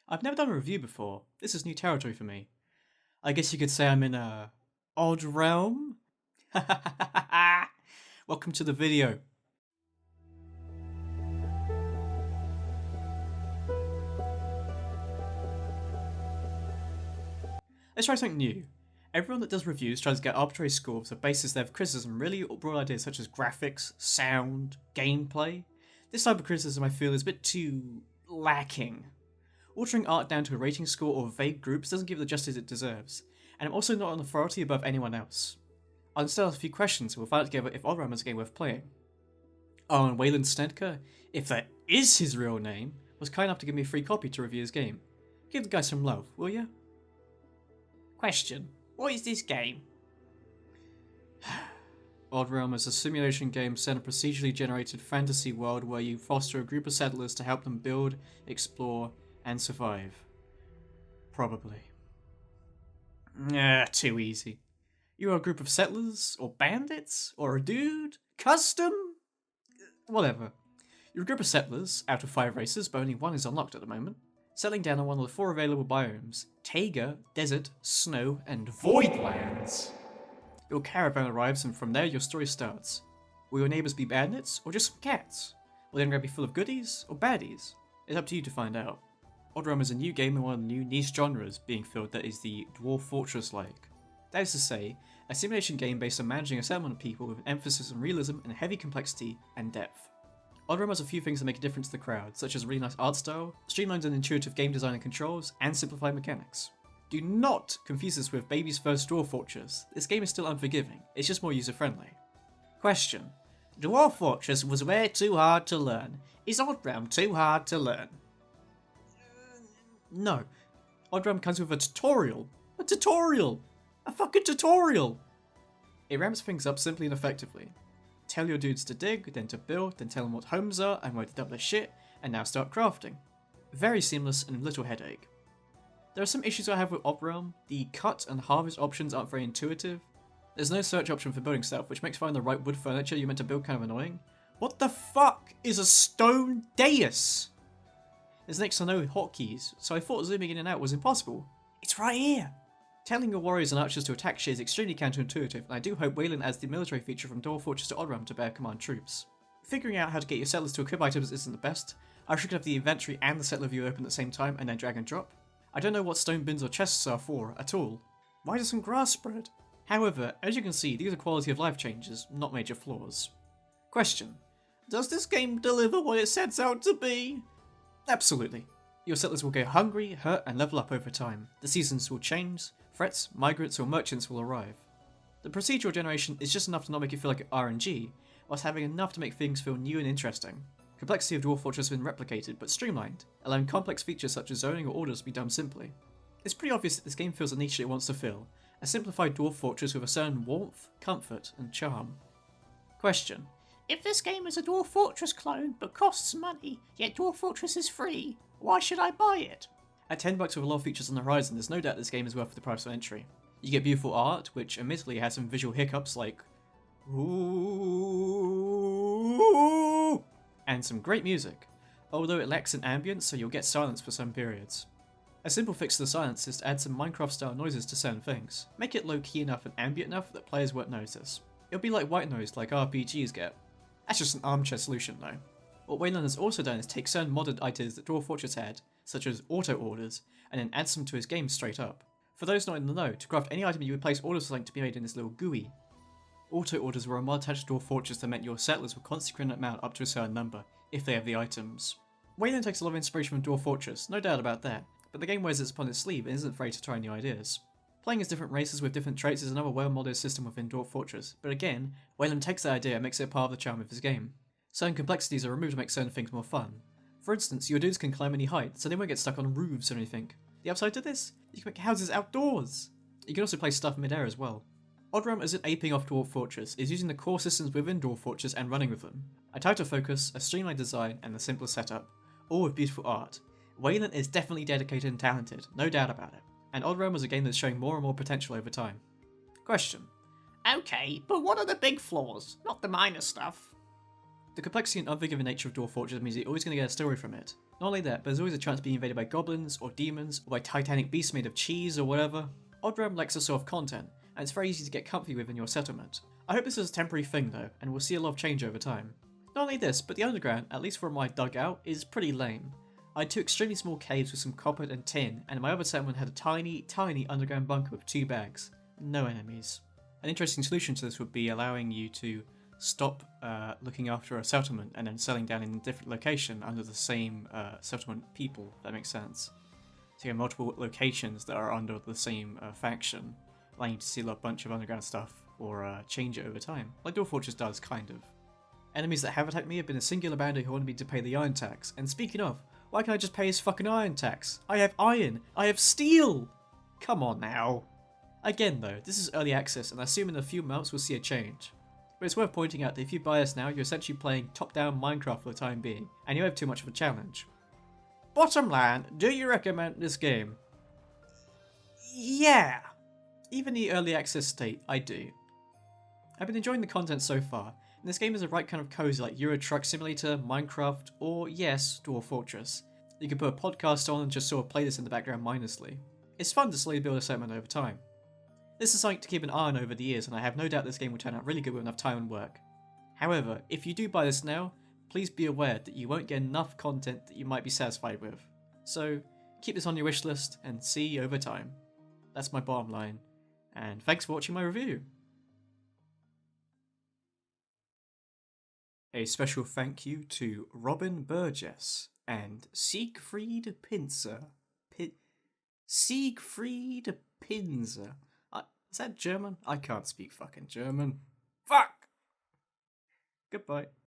I've never done a review before. This is new territory for me. I guess you could say I'm in a odd realm. Welcome to the video. Let's try something new. Everyone that does reviews tries to get arbitrary scores that bases their criticism really on broad ideas such as graphics, sound, gameplay. This type of criticism I feel is a bit too lacking. Altering art down to a rating score or vague groups doesn't give it the justice it deserves, and I'm also not an authority above anyone else. I'll instead ask a few questions and we'll find out together if Oddrealm is a game worth playing. Oh, and Wayland Snedker, if that is his real name, was kind enough to give me a free copy to review his game. Give the guy some love, will ya? Question: what is this game? Oddrealm is a simulation game set in a procedurally generated fantasy world where you foster a group of settlers to help them build, explore, and survive. Probably. Too easy. You are a group of settlers, or bandits, or a dude? Custom? Whatever. You're a group of settlers, out of 5 races, but only one is unlocked at the moment, settling down on one of the 4 available biomes: Taiga, Desert, Snow, and Voidlands. Your caravan arrives and from there your story starts. Will your neighbours be bandits, or just some cats? Will the underground be full of goodies, or baddies? It's up to you to find out. Oddrealm is a new game in one of the new niche genres being filled that is the Dwarf-Fortress-like. That is to say, a simulation game based on managing a settlement of people with an emphasis on realism and heavy complexity and depth. Oddrealm has a few things that make a difference to the crowd, such as a really nice art style, streamlined and intuitive game design and controls, and simplified mechanics. Do not confuse this with Baby's First Dwarf Fortress. This game is still unforgiving, it's just more user-friendly. Question: Dwarf Fortress was way too hard to learn. Is Oddrealm too hard to learn? No. Oddrealm comes with a tutorial. A tutorial! A fucking tutorial! It ramps things up simply and effectively. Tell your dudes to dig, then to build, then tell them what homes are and where to dump their shit, and now start crafting. Very seamless and little headache. There are some issues I have with Oddrealm. The cut and harvest options aren't very intuitive. There's no search option for building stuff, which makes finding the right wood furniture you're meant to build kind of annoying. What the fuck is a stone dais? There's next to no hotkeys, so I thought zooming in and out was impossible. It's right here! Telling your warriors and archers to attack shit is extremely counterintuitive, and I do hope Wayland adds the military feature from Dwarf Fortress to Oddrealm to bear command troops. Figuring out how to get your settlers to equip items isn't the best. I should have the inventory and the settler view open at the same time and then drag and drop. I don't know what stone bins or chests are for at all. Why does some grass spread? However, as you can see, these are quality of life changes, not major flaws. Question: does this game deliver what it sets out to be? Absolutely. Your settlers will go hungry, hurt, and level up over time. The seasons will change, threats, migrants, or merchants will arrive. The procedural generation is just enough to not make it feel like RNG, whilst having enough to make things feel new and interesting. Complexity of Dwarf Fortress has been replicated, but streamlined, allowing complex features such as zoning or orders to be done simply. It's pretty obvious that this game fills a niche it wants to fill, a simplified Dwarf Fortress with a certain warmth, comfort, and charm. Question: if this game is a Dwarf Fortress clone but costs money, yet Dwarf Fortress is free, why should I buy it? At $10 with a lot of features on the horizon, there's no doubt this game is worth the price of entry. You get beautiful art, which admittedly has some visual hiccups like ooh, and some great music, although it lacks an ambience, so you'll get silence for some periods. A simple fix to the silence is to add some Minecraft-style noises to certain things. Make it low-key enough and ambient enough that players won't notice. It'll be like white noise like RPGs get. That's just an armchair solution though. What Wayland has also done is take certain modded ideas that Dwarf Fortress had, such as auto orders, and then adds them to his game straight up. For those not in the know, to craft any item you would place orders for something to be made in this little GUI. Auto orders were a mod attached to Dwarf Fortress that meant your settlers would constantly amount up to a certain number, if they have the items. Wayland takes a lot of inspiration from Dwarf Fortress, no doubt about that, but the game wears it upon its sleeve and isn't afraid to try new ideas. Playing as different races with different traits is another well-modded system within Dwarf Fortress, but again, Wayland takes that idea and makes it part of the charm of his game. Certain complexities are removed to make certain things more fun. For instance, your dudes can climb any height, so they won't get stuck on roofs or anything. The upside to this? You can make houses outdoors! You can also place stuff mid-air as well. Oddrealm isn't aping off Dwarf Fortress, it's using the core systems within Dwarf Fortress and running with them. A tighter focus, a streamlined design, and a simpler setup, all with beautiful art. Wayland is definitely dedicated and talented, no doubt about it, and Oddrealm was a game that's showing more and more potential over time. Question: okay, but what are the big flaws, not the minor stuff? The complexity and unforgiving nature of Dwarf Fortress means you're always going to get a story from it. Not only that, but there's always a chance of being invaded by goblins, or demons, or by titanic beasts made of cheese or whatever. Oddrealm lacks this sort of content, and it's very easy to get comfy with in your settlement. I hope this is a temporary thing though, and we'll see a lot of change over time. Not only this, but the underground, at least from my dugout, is pretty lame. I had 2 extremely small caves with some copper and tin, and my other settlement had a tiny underground bunker with 2 bags. No enemies. An interesting solution to this would be allowing you to stop looking after a settlement and then settling down in a different location under the same settlement people, if that makes sense. So you have multiple locations that are under the same faction, allowing you to steal a bunch of underground stuff or change it over time, like Dwarf Fortress does, kind of. Enemies that have attacked me have been a singular bandit who wanted me to pay the iron tax, and speaking of, why can't I just pay his fucking iron tax? I have iron! I have steel! Come on now. Again though, this is early access, and I assume in a few months we'll see a change. But it's worth pointing out that if you buy this now, you're essentially playing top-down Minecraft for the time being, and you have too much of a challenge. Bottom line, do you recommend this game? Yeah! Even the early access state, I do. I've been enjoying the content so far, and this game is the right kind of cozy like Euro Truck Simulator, Minecraft, or yes, Dwarf Fortress. You can put a podcast on and just sort of play this in the background mindlessly. It's fun to slowly build a settlement over time. This is something to keep an eye on over the years, and I have no doubt this game will turn out really good with enough time and work. However, if you do buy this now, please be aware that you won't get enough content that you might be satisfied with. So, keep this on your wish list and see over time. That's my bottom line, and thanks for watching my review. A special thank you to Robin Burgess and Siegfried Pinzer. Siegfried Pinzer. Is that German? I can't speak fucking German. Fuck! Goodbye.